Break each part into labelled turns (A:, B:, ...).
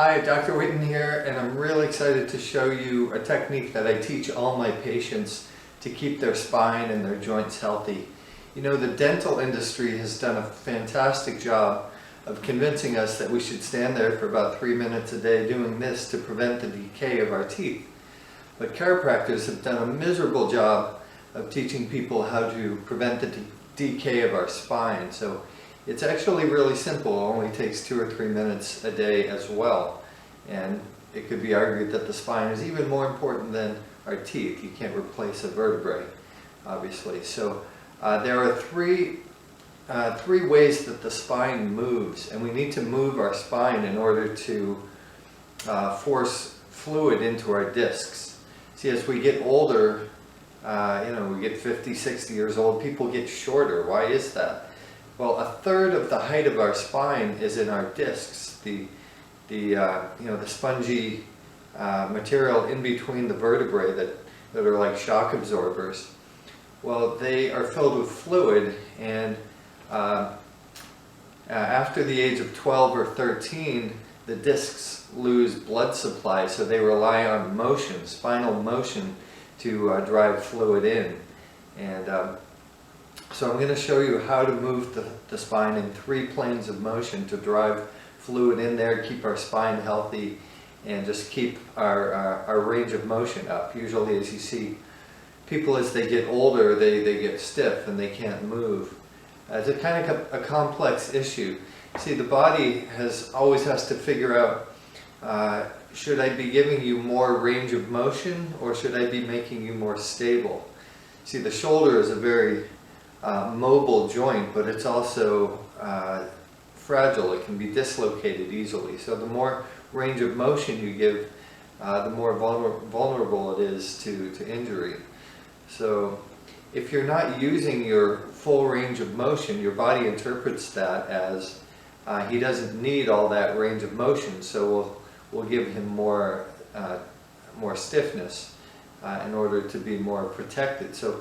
A: Hi, Dr. Whitten here, and I'm really excited to show you a technique that I teach all my patients to keep their spine and their joints healthy. You know, the dental industry has done a fantastic job of convincing us that we should stand there for about 3 minutes a day doing this to prevent the decay of our teeth. But chiropractors have done a miserable job of teaching people how to prevent the decay of our spine. So it's actually really simple. It only takes 2 or 3 minutes a day as well. And it could be argued that the spine is even more important than our teeth. You can't replace a vertebrae, obviously. So there are three ways that the spine moves, and we need to move our spine in order to force fluid into our discs. See, as we get older, we get 50, 60 years old, people get shorter. Why is that? Well, a third of the height of our spine is in our discs, the spongy material in between the vertebrae that are like shock absorbers. Well, they are filled with fluid, and after the age of 12 or 13, the discs lose blood supply, so they rely on motion, spinal motion, to drive fluid in. And so I'm going to show you how to move the spine in 3 planes of motion to drive fluid in there, keep our spine healthy, and just keep our range of motion up. Usually, as you see, people as they get older, they get stiff and they can't move. It's a kind of a complex issue. See, the body always has to figure out, should I be giving you more range of motion, or should I be making you more stable? See, the shoulder is a very mobile joint, but it's also fragile. It can be dislocated easily. So the more range of motion you give, the more vulnerable it is to injury. So if you're not using your full range of motion, your body interprets that as he doesn't need all that range of motion, so we'll give him more stiffness in order to be more protected. So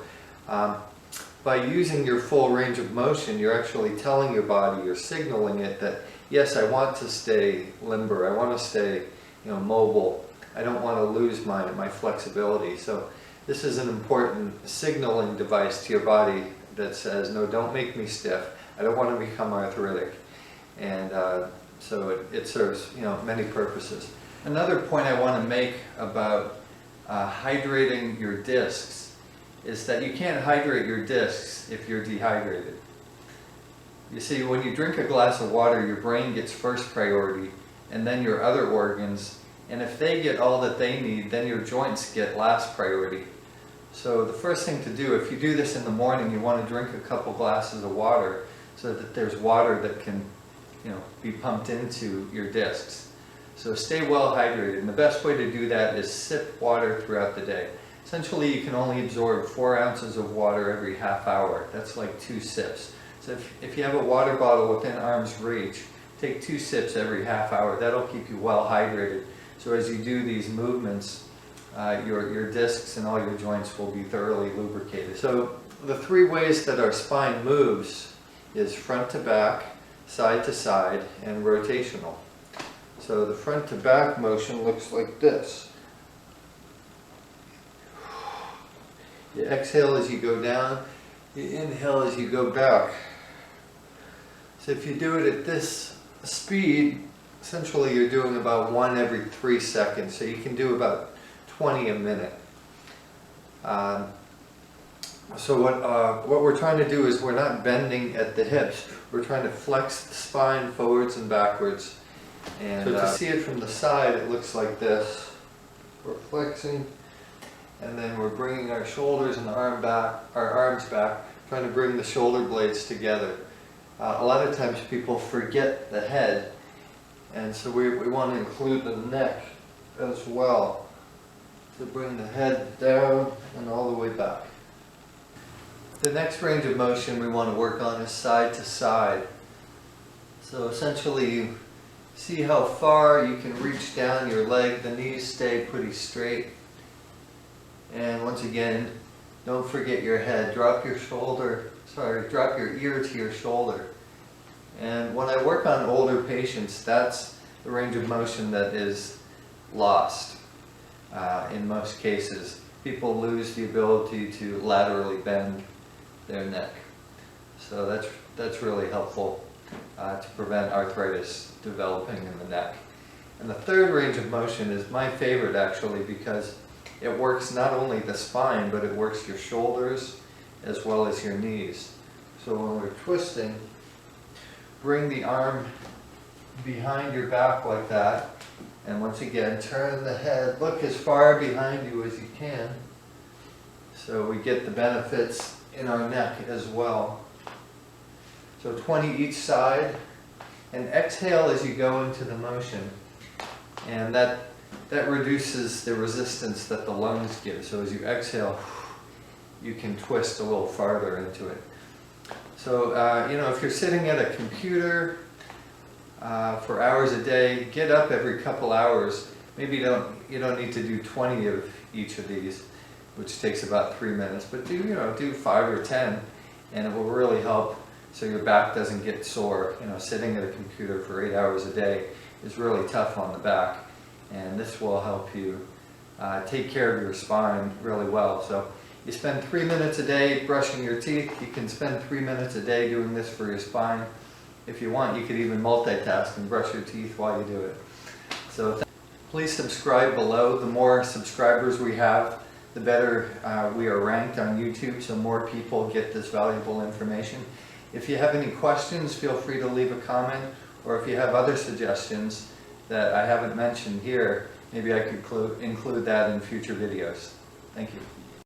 A: by using your full range of motion, you're actually telling your body, you're signaling it that, yes, I want to stay limber, I want to stay mobile, I don't want to lose my flexibility. So this is an important signaling device to your body that says, no, don't make me stiff, I don't want to become arthritic. And so it serves many purposes. Another point I want to make about hydrating your discs is that you can't hydrate your discs if you're dehydrated. You see, when you drink a glass of water, your brain gets first priority, and then your other organs, and if they get all that they need, then your joints get last priority. So the first thing to do, if you do this in the morning, you want to drink a couple glasses of water so that there's water that can be pumped into your discs. So stay well hydrated, and the best way to do that is sip water throughout the day. Essentially, you can only absorb 4 ounces of water every half hour. That's like 2 sips. So if you have a water bottle within arm's reach, take 2 sips every half hour. That'll keep you well hydrated. So as you do these movements, your discs and all your joints will be thoroughly lubricated. So the 3 ways that our spine moves is front to back, side to side, and rotational. So the front to back motion looks like this. You exhale as you go down, you inhale as you go back. So if you do it at this speed, essentially you're doing about 1 every 3 seconds, so you can do about 20 a minute. So what we're trying to do is we're not bending at the hips, we're trying to flex the spine forwards and backwards. And so to see it from the side, it looks like this. We're flexing, and then we're bringing our shoulders and our arms back, trying to bring the shoulder blades together. A lot of times people forget the head, and so we want to include the neck as well, to bring the head down and all the way back. The next range of motion we want to work on is side to side. So essentially you see how far you can reach down your leg, the knees stay pretty straight. And once again, don't forget your head. Drop your ear to your shoulder. And when I work on older patients, that's the range of motion that is lost in most cases. People lose the ability to laterally bend their neck. So that's really helpful to prevent arthritis developing in the neck. And the third range of motion is my favorite actually, because it works not only the spine, but it works your shoulders as well as your knees. So when we're twisting, bring the arm behind your back like that, and once again turn the head, look as far behind you as you can, so we get the benefits in our neck as well. So 20 each side, and exhale as you go into the motion, and that reduces the resistance that the lungs give. So as you exhale, you can twist a little farther into it. So if you're sitting at a computer for hours a day, get up every couple hours. Maybe you don't need to do 20 of each of these, which takes about 3 minutes, but do 5 or 10, and it will really help so your back doesn't get sore. Sitting at a computer for 8 hours a day is really tough on the back, and this will help you take care of your spine really well. So you spend 3 minutes a day brushing your teeth. You can spend 3 minutes a day doing this for your spine. If you want, you could even multitask and brush your teeth while you do it. So please subscribe below. The more subscribers we have, the better we are ranked on YouTube, so more people get this valuable information. If you have any questions, feel free to leave a comment, or if you have other suggestions that I haven't mentioned here, maybe I could include that in future videos. Thank you.